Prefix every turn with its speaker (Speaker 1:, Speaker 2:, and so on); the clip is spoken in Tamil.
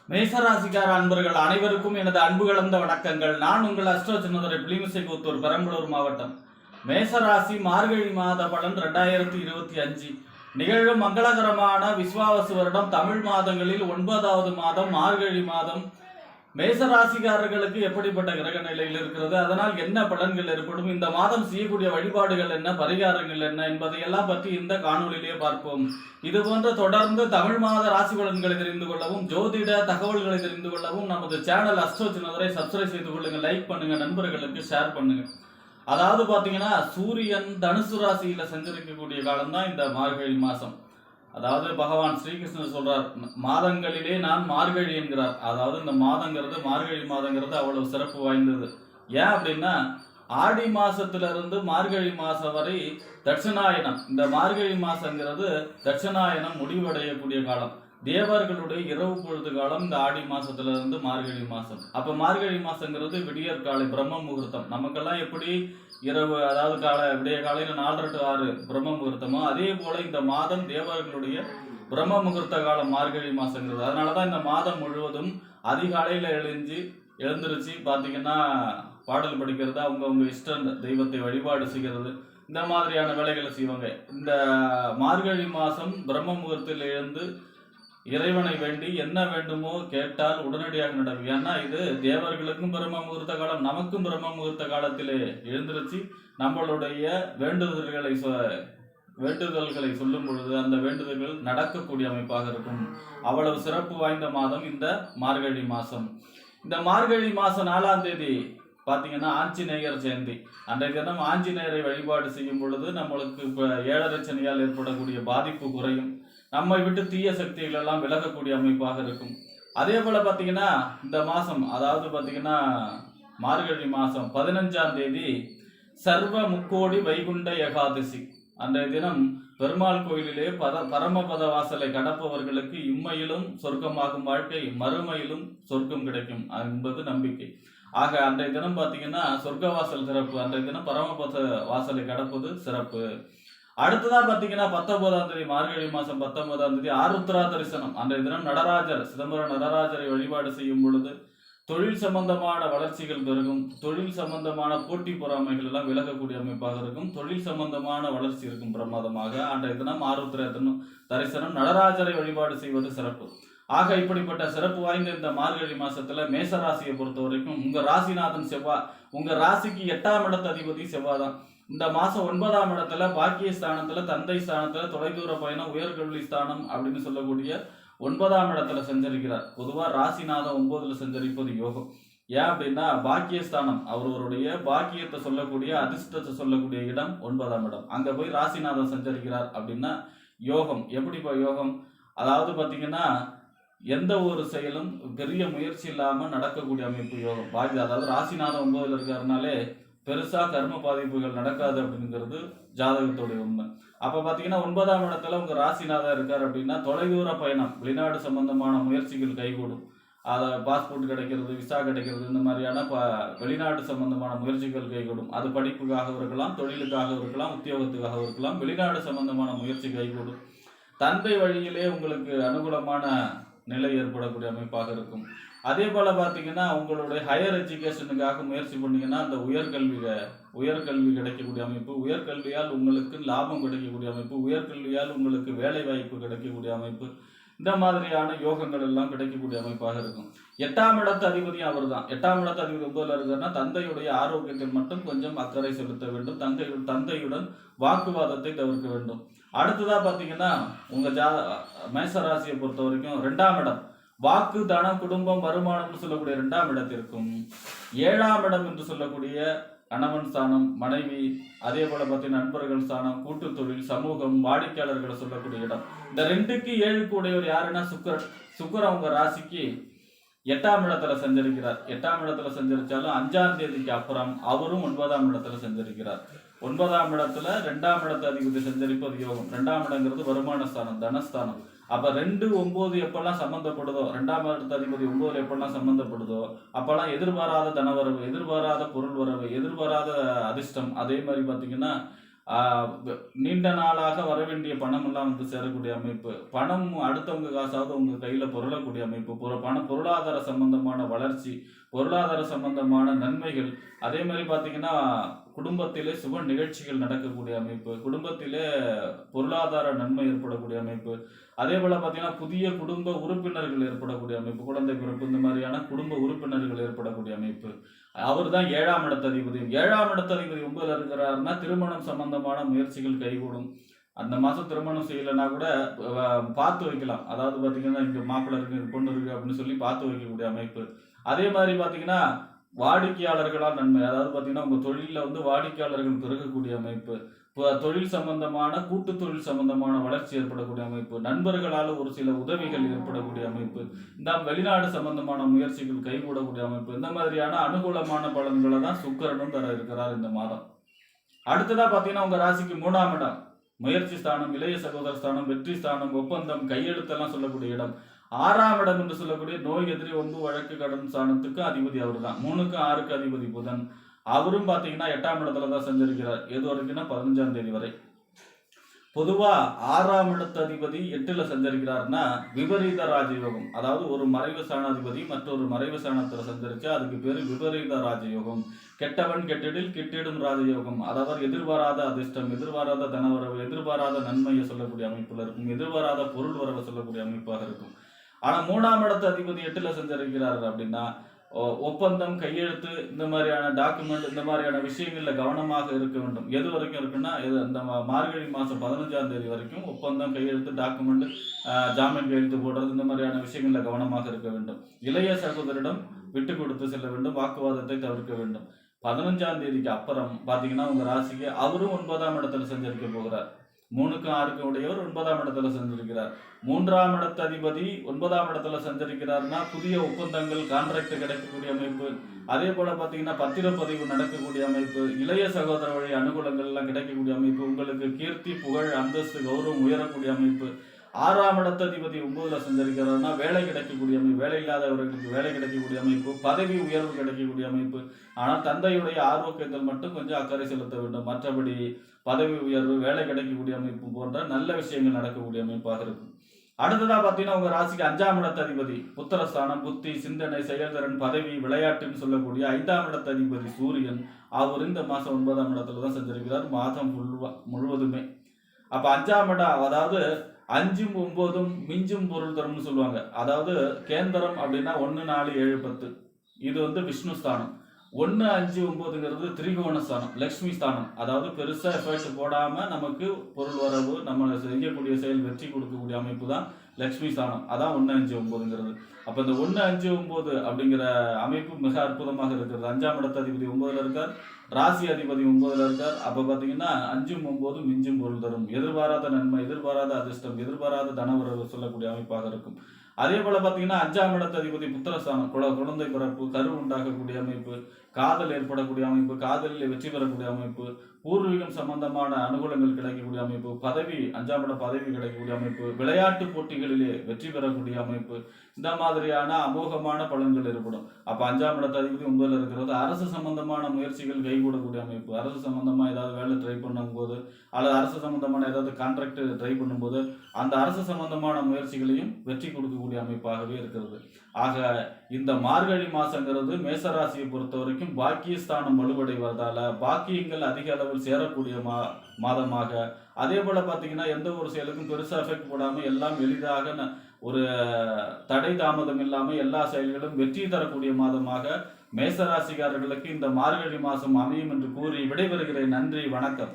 Speaker 1: மேசராசிக்கார அன்பர்கள் அனைவருக்கும் எனது அன்பு கலந்த வணக்கங்கள். நான் உங்கள் அஸ்ட்ரோ சின்னதுரை புலிமிசைக்குத்தூர் பெரம்பலூர் மாவட்டம். மேசராசி மார்கழி மாத பலன் 2025 நிகழும் மங்களகரமான விஸ்வாவசு வருடம் தமிழ் மாதங்களில் 9வது மாதம் மார்கழி மாதம். மேசராசிக்காரர்களுக்கு எப்படிப்பட்ட கிரக நிலையில் இருக்கிறது, அதனால் என்ன பலன்கள் ஏற்படும், இந்த மாதம் செய்யக்கூடிய வழிபாடுகள் என்ன, பரிகாரங்கள் என்ன என்பதையெல்லாம் பற்றி இந்த காணொலியிலே பார்ப்போம். இது போன்ற தொடர்ந்து தமிழ் மாத ராசி பலன்களை தெரிந்து கொள்ளவும் ஜோதிட தகவல்களை தெரிந்து கொள்ளவும் நமது சேனல் அஸ்ட்ரோ சின்னதுரை சப்ஸ்கிரைப் செய்து கொள்ளுங்க, லைக் பண்ணுங்க, நண்பர்களுக்கு ஷேர் பண்ணுங்க. அதாவது பாத்தீங்கன்னா சூரியன் தனுசு ராசியில சஞ்சரிக்கக்கூடிய காலம் தான் இந்த மார்கழி மாசம். அதாவது பகவான் ஸ்ரீகிருஷ்ணர் சொல்றார், மாதங்களிலே நான் மார்கழி என்கிறார். அதாவது இந்த மாதங்கிறது மார்கழி மாதங்கிறது அவ்வளவு சிறப்பு வாய்ந்தது. ஏன் அப்படின்னா ஆடி மாசத்துல இருந்து மார்கழி மாசம் வரை தட்சிணாயனம். இந்த மார்கழி மாசங்கிறது தட்சிணாயனம் முடிவடையக்கூடிய காலம். தேவர்களுடைய இரவு பொழுது காலம் இந்த ஆடி மாசத்துல இருந்து மார்கழி மாசம். அப்ப மார்கழி மாசங்கிறது விடியற் காலை பிரம்ம முகூர்த்தம். நமக்கெல்லாம் எப்படி இரவு, அதாவது விடிய காலையில 4:30 to 6 பிரம்ம முகூர்த்தமோ, அதே போல இந்த மாதம் தேவர்களுடைய பிரம்ம முகூர்த்த காலம் மார்கழி மாசங்கிறது. அதனாலதான் இந்த மாதம் முழுவதும் அதிகாலையில எழுந்திருச்சு பாத்தீங்கன்னா பாடல் படிக்கிறது, அவங்கவுங்க இஷ்ட தெய்வத்தை வழிபாடு செய்கிறது, இந்த மாதிரியான வேலைகளை செய்வாங்க. இந்த மார்கழி மாசம் பிரம்ம முகூர்த்தத்தில் எழுந்து இறைவனை வேண்டி என்ன வேண்டுமோ கேட்டால் உடனடியாக நடக்கும். ஏன்னா இது தேவர்களுக்கும் பிரம்ம முகூர்த்த காலம், நமக்கும் பிரம்ம முகூர்த்த காலத்திலே எழுந்திருச்சு நம்மளுடைய வேண்டுதல்களை சொல்லும் பொழுது அந்த வேண்டுதல்கள் நடக்கக்கூடிய அமைப்பாக இருக்கும். அவ்வளவு சிறப்பு வாய்ந்த மாதம் இந்த மார்கழி மாசம். இந்த மார்கழி மாசம் 4ஆம் தேதி பாத்தீங்கன்னா ஆஞ்சநேயர் ஜெயந்தி. அன்றைய தினம் ஆஞ்சநேயரை வழிபாடு செய்யும் பொழுது நம்மளுக்கு இப்ப 7.5 சனியால் ஏற்படக்கூடிய பாதிப்பு குறையும், நம்மை விட்டு தீய சக்திகள் எல்லாம் விலகக்கூடிய அமைப்பாக இருக்கும். அதே போல பாத்தீங்கன்னா இந்த மாசம், அதாவது பாத்தீங்கன்னா மார்கழி மாசம் 15ஆம் தேதி சர்வ முக்கோடி வைகுண்ட ஏகாதசி. அன்றைய தினம் பெருமாள் கோயிலிலே பரமபத வாசலை கடப்பவர்களுக்கு இம்மையிலும் சொர்க்கமாகும் வாழ்க்கை, மறுமையிலும் சொர்க்கம் கிடைக்கும் என்பது நம்பிக்கை. ஆக அன்றைய தினம் பாத்தீங்கன்னா சொர்க்க வாசல் சிறப்பு, அன்றைய தினம் பரமபத வாசலை கடப்பது சிறப்பு. அடுத்ததான் பாத்தீங்கன்னா 19ஆம் தேதி மார்கழி மாசம் 19ஆம் தேதி ஆருத்ரா தரிசனம். அன்றைய தினம் நடராஜர், சிதம்பரம் நடராஜரை வழிபாடு செய்யும் பொழுது தொழில் சம்பந்தமான வளர்ச்சிகள் பெருகும், தொழில் சம்பந்தமான போட்டி பொறாமைகள் எல்லாம் விலகக்கூடிய அமைப்பாக இருக்கும், தொழில் சம்பந்தமான வளர்ச்சி இருக்கும் பிரமாதமாக. அன்றைய தினம் ஆருத்ரா தரிசனம், நடராஜரை வழிபாடு செய்வது சிறப்பு. ஆக இப்படிப்பட்ட சிறப்பு வாய்ந்த இந்த மார்கழி மாசத்துல மேசராசியை பொறுத்த வரைக்கும் உங்க ராசிநாதன் செவ்வாய், உங்க ராசிக்கு 8ஆம் இடத்து அதிபதி செவ்வாய் தான். இந்த மாசம் 9ஆம் இடத்துல பாக்கிய ஸ்தானத்துல, தந்தை ஸ்தானத்துல, தொலைதூர பயணம், உயர்கல்வி ஸ்தானம் அப்படின்னு சொல்லக்கூடிய 9ஆம் இடத்துல சஞ்சரிக்கிறார். பொதுவா ராசிநாதம் 9ல சஞ்சரிப்பது யோகம். ஏன் அப்படின்னா பாக்கியஸ்தானம், அவருடைய பாக்கியத்தை சொல்லக்கூடிய அதிர்ஷ்டத்தை சொல்லக்கூடிய இடம் 9ஆம் இடம். அங்க போய் ராசிநாதம் சஞ்சரிக்கிறார் அப்படின்னா யோகம். எப்படிப்பா யோகம்? அதாவது பாத்தீங்கன்னா எந்த ஒரு செயலும் பெரிய முயற்சி இல்லாம நடக்கக்கூடிய அமைப்பு யோகம். அதாவது ராசிநாதம் 9ல இருக்காருனாலே பெருசா கர்ம பாதிப்புகள் நடக்காது அப்படிங்கிறது ஜாதகத்துடைய உண்மை. அப்ப பாத்தீங்கன்னா 9ஆம் இடத்துல உங்க ராசிநாதன் இருக்காரு அப்படின்னா தொலைதூர பயணம், வெளிநாடு சம்பந்தமான முயற்சிகள் கைகூடும். அதை பாஸ்போர்ட் கிடைக்கிறது, விசா கிடைக்கிறது, இந்த மாதிரியான வெளிநாடு சம்பந்தமான முயற்சிகள் கைகூடும். அது படிப்புக்காக இருக்கலாம், தொழிலுக்காக இருக்கலாம், உத்தியோகத்துக்காக இருக்கலாம், வெளிநாடு சம்பந்தமான முயற்சி கைகூடும். தந்தை வழியிலே உங்களுக்கு அனுகூலமான நிலை ஏற்படக்கூடிய அமைப்பாக இருக்கும். அதே போல பாத்தீங்கன்னா உங்களுடைய ஹையர் எஜுகேஷனுக்காக முயற்சி பண்ணீங்கன்னா அந்த உயர்கல்வி கிடைக்கக்கூடிய அமைப்பு, உயர்கல்வியால் உங்களுக்கு லாபம் கிடைக்கக்கூடிய அமைப்பு, உயர்கல்வியால் உங்களுக்கு வேலை வாய்ப்பு கிடைக்கக்கூடிய அமைப்பு, இந்த மாதிரியான யோகங்கள் எல்லாம் கிடைக்கக்கூடிய அமைப்பாக இருக்கும். 8ஆம் இடத்து அதிபதியும் அவர் தான். 8ஆம் இடத்து அதிபதி 9ல இருக்காருன்னா தந்தையுடைய ஆரோக்கியத்தில் மட்டும் கொஞ்சம் அக்கறை செலுத்த வேண்டும், தந்தையுடன் வாக்குவாதத்தை தவிர்க்க வேண்டும். அடுத்ததா பாத்தீங்கன்னா உங்க மேசராசியை பொறுத்த வரைக்கும் 2ஆம் இடம் வாக்கு, தனம், குடும்பம், வருமானம் சொல்லக்கூடிய 2ஆம் இடத்திற்கும் 7ஆம் இடம் என்று சொல்லக்கூடிய கணவன் ஸ்தானம், மனைவி, அதே போல பார்த்தீங்கன்னா நண்பர்கள் ஸ்தானம், கூட்டு தொழில், சமூகம், வாடிக்கையாளர்களை சொல்லக்கூடிய இடம். இந்த 2க்கு 7க்கு உடையவர் யாருன்னா சுக்கரன் உங்க ராசிக்கு 8ஆம் இடத்துல சஞ்சரிக்கிறார். 8ஆம் இடத்துல சஞ்சரிச்சாலும் 5ஆம் தேதிக்கு அப்புறம் அவரும் 9ஆம் இடத்துல சஞ்சரிக்கிறார். 9ஆம் இடத்துல 2ஆம் இடத்து அதிபதி சஞ்சரிப்பது யோகம். 2ஆம் இடங்கிறது வருமான ஸ்தானம், தனஸ்தானம். அப்ப 2, 9 எப்பெல்லாம் சம்பந்தப்படுதோ, 2ஆம் இடத்து அதிபதி 9ல எப்பெல்லாம் சம்பந்தப்படுதோ அப்பெல்லாம் எதிர்பாராத தனவரவு, எதிர்பாராத பொருள் வரவு, எதிர்பாராத அதிர்ஷ்டம். அதே மாதிரி பாத்தீங்கன்னா நீண்ட நாளாக வர வேண்டிய பணம் எல்லாம் வந்து சேரக்கூடிய அமைப்பு, பணம் அடுத்தவங்க காசாவது உங்க கையில புரளக்கூடிய அமைப்பு, பொருளாதார சம்பந்தமான வளர்ச்சி, பொருளாதார சம்பந்தமான நன்மைகள், அதே மாதிரி பாத்தீங்கன்னா குடும்பத்திலே சுப நிகழ்ச்சிகள் நடக்கக்கூடிய அமைப்பு, குடும்பத்திலே பொருளாதார நன்மை ஏற்படக்கூடிய அமைப்பு, அதே போல பாத்தீங்கன்னா புதிய குடும்ப உறுப்பினர்கள் ஏற்படக்கூடிய அமைப்பு, குழந்தை பிறப்பு, இந்த மாதிரியான குடும்ப உறுப்பினர்கள் ஏற்படக்கூடிய அமைப்பு. அவர் தான் 7ஆம் இடத்ததிபதி. 7ஆம் இடத்ததிபதி 9ல இருக்கிறாருன்னா திருமணம் சம்பந்தமான முயற்சிகள் கைகூடும். அந்த மாசம் திருமணம் செய்யலைன்னா கூட பார்த்து வைக்கலாம். அதாவது பாத்தீங்கன்னா இங்க மாப்பிள்ளை இருக்கு, பொண்ணு இருக்கு அப்படின்னு சொல்லி பார்த்து வைக்கக்கூடிய அமைப்பு. அதே மாதிரி பாத்தீங்கன்னா வாடிக்கையாளர்களால் நன்மை. அதாவது பாத்தீங்கன்னா உங்க தொழில வந்து வாடிக்கையாளர்கள் பெருகக்கூடிய அமைப்பு, தொழில் சம்பந்தமான கூட்டு தொழில் சம்பந்தமான வளர்ச்சி ஏற்படக்கூடிய அமைப்பு, நண்பர்களால் ஒரு சில உதவிகள் ஏற்படக்கூடிய அமைப்பு, இந்த வெளிநாடு சம்பந்தமான முயற்சிகள் கைகூடக்கூடிய அமைப்பு, இந்த மாதிரியான அனுகூலமான பலன்களை தான் சுக்கிரனும் தர இருக்கிறார் இந்த மாதம். அடுத்ததா பாத்தீங்கன்னா உங்க ராசிக்கு 3ஆம் இடம் முயற்சி ஸ்தானம், இளைய சகோதர ஸ்தானம், வெற்றி ஸ்தானம், ஒப்பந்தம், கையெழுத்தெல்லாம் சொல்லக்கூடிய இடம். 6ஆம் இடம் என்று சொல்லக்கூடிய நோய், எதிரி, ஒன்பு, வழக்கு, கடன் ஸ்தானத்துக்கு அதிபதி அவர் தான். 3க்கு 6க்கு அதிபதி புதன். அவரும் பாத்தீங்கன்னா 8ஆம் இடத்துல தான் சஞ்சரிக்கிறார். எது வரைக்கும்னா 15ஆம் தேதி வரை. பொதுவா 6ஆம் இடத்து அதிபதி 8ல சஞ்சரிக்கிறார்னா விபரீத ராஜயோகம். அதாவது ஒரு மறைவு ஸ்தானாதிபதி மற்றொரு மறைவு ஸ்தானத்துல சஞ்சரிச்சா அதுக்கு பேரு விபரீத ராஜயோகம். கெட்டவன் கெட்டிடில் கிட்டிடும் ராஜயோகம். அதாவது எதிர்பாராத அதிர்ஷ்டம், எதிர்பாராத தனவரவு, எதிர்பாராத நன்மையை சொல்லக்கூடிய அமைப்புல இருக்கும், எதிர்பாராத பொருள் வரவை சொல்லக்கூடிய அமைப்பாக இருக்கும். ஆனா 3ஆம் இடத்து அதிபதி 8ல சஞ்சரிக்கிறார் அப்படின்னா ஒப்பந்தம், கையெழுத்து, இந்த மாதிரியான டாக்குமெண்ட், இந்த மாதிரியான விஷயங்கள்ல கவனமாக இருக்க வேண்டும். எது வரைக்கும் இருக்குன்னா இந்த மார்கழி மாசம் 15ஆம் தேதி வரைக்கும் ஒப்பந்தம், கையெழுத்து, டாக்குமெண்ட், ஜாமீன் கையெழுத்து போடுறது, இந்த மாதிரியான விஷயங்கள்ல கவனமாக இருக்க வேண்டும். இளைய சகோதரிடம் விட்டு கொடுத்து செல்ல வேண்டும், வாக்குவாதத்தை தவிர்க்க வேண்டும். 15ஆம் தேதிக்கு அப்புறம் பாத்தீங்கன்னா உங்க ராசிக்கு அவரும் 9ஆம் இடத்துல சஞ்சரிக்க போகிறார். 3க்கும் 6க்கும் உடையவர் 9ஆம் இடத்துல சஞ்சரிக்கிறார். 3ஆம் இடத்து அதிபதி 9ஆம் இடத்துல சஞ்சரிக்கிறார்னா புதிய ஒப்பந்தங்கள், கான்ட்ராக்ட் கிடைக்கக்கூடிய அமைப்பு, அதே போல பாத்தீங்கன்னா பத்திரப்பதிவு நடக்கக்கூடிய அமைப்பு, இளைய சகோதர வழி அனுகூலங்கள் எல்லாம் கிடைக்கக்கூடிய அமைப்பு, உங்களுக்கு கீர்த்தி, புகழ், அந்தஸ்து, கௌரவம் உயரக்கூடிய அமைப்பு. 6ஆம் இடத்து அதிபதி 9ல சஞ்சரிக்கிறார்னா வேலை கிடைக்கக்கூடிய அமைப்பு, வேலை இல்லாதவர்களுக்கு வேலை கிடைக்கக்கூடிய அமைப்பு, பதவி உயர்வு கிடைக்கக்கூடிய அமைப்பு. ஆனால் தந்தையுடைய ஆரோக்கியத்தில் மட்டும் கொஞ்சம் அக்கறை செலுத்த வேண்டும். மற்றபடி பதவி உயர்வு, வேலை கிடைக்கக்கூடிய அமைப்பு போன்ற நல்ல விஷயங்கள் நடக்கக்கூடிய அமைப்பாக இருக்கும். அடுத்ததா பாத்தீங்கன்னா உங்க ராசிக்கு 5ஆம் இடத்து அதிபதி புத்திரஸ்தானம், புத்தி, சிந்தனை, செயல்திறன், பதவி, விளையாட்டுன்னு சொல்லக்கூடிய 5ஆம் இடத்து அதிபதி சூரியன். அவர் இந்த மாசம் 9ஆம் இடத்துல தான் சஞ்சரிக்கிறார் மாதம் முழுவதுமே. அப்ப 5ஆம் இடம், அதாவது 5ம் 9ம் மிஞ்சும் பொருள் தரும்னு சொல்லுவாங்க. அதாவது கேந்திரம் அப்படின்னா 1, 4, 7, 10. இது வந்து விஷ்ணு ஸ்தானம். 1, 5, 9ங்கிறது திரிகோண ஸ்தானம், லட்சுமி ஸ்தானம். அதாவது பெருசா எஃபெக்ட் போடாம நமக்கு பொருள் வரவு, நம்ம செய்யக்கூடிய செயல் வெற்றி கொடுக்கக்கூடிய அமைப்பு தான் லட்சுமி ஸ்தானம். அதான் 1, 5, 9ங்கிறது. அப்ப இந்த 1, 5, 9 அப்படிங்கிற அமைப்பு மிக அற்புதமாக இருக்கிறது. 5ஆம் இடத்து அதிபதி 9ல இருக்கார், ராசி அதிபதி 9ல இருக்கார். அப்ப பாத்தீங்கன்னா 5ம் 9ம் மிஞ்சும் பொருள் தரும், எதிர்பாராத நன்மை, எதிர்பாராத அதிர்ஷ்டம், எதிர்பாராத தனவரவு சொல்லக்கூடிய அமைப்பாக இருக்கும். அதே போல பாத்தீங்கன்னா 5ஆம் இடத்து அதிபதி புத்திரஸ்தானம், குழந்தை பிறப்பு, கரு உண்டாகக்கூடிய அமைப்பு, காதல் ஏற்படக்கூடிய அமைப்பு, காதலில் வெற்றி பெறக்கூடிய அமைப்பு, பூர்வீகம் சம்பந்தமான அனுகூலங்கள் கிடைக்கக்கூடிய அமைப்பு, பதவி, 5ஆம் இடம் பதவி கிடைக்கக்கூடிய அமைப்பு, விளையாட்டு போட்டிகளிலே வெற்றி பெறக்கூடிய அமைப்பு, இந்த மாதிரியான அமோகமான பலன்கள் ஏற்படும். அப்ப 5ஆம் இடத்து அதிபதி 9ல இருக்கிறது அரசு சம்பந்தமான முயற்சிகள் கைகூடக்கூடிய அமைப்பு. அரசு சம்பந்தமா ஏதாவது வேலை ட்ரை பண்ணும் போது, அல்லது அரசு சம்பந்தமான ஏதாவது கான்ட்ராக்ட் ட்ரை பண்ணும்போது அந்த அரசு சம்பந்தமான முயற்சிகளையும் வெற்றி கொடுக்கக்கூடிய அமைப்பாகவே இருக்கிறது. ஆக இந்த மார்கழி மாசங்கிறது மேசராசியை பொறுத்த வரைக்கும் பாக்கியஸ்தானம் வலுவடைவதால பாக்கியங்கள் அதிக அளவில் சேரக்கூடிய மாதமாக, அதே போல பாத்தீங்கன்னா எந்த ஒரு செயலுக்கும் பெருசா எஃபெக்ட் போடாம எல்லாம் எளிதாக ஒரு தடை தாமதம் இல்லாம எல்லா செயல்களும் வெற்றி தரக்கூடிய மாதமாக மேசராசிக்காரர்களுக்கு இந்த மார்கழி மாசம் அமையும் என்று கூறி விடைபெறுகிறேன். நன்றி, வணக்கம்.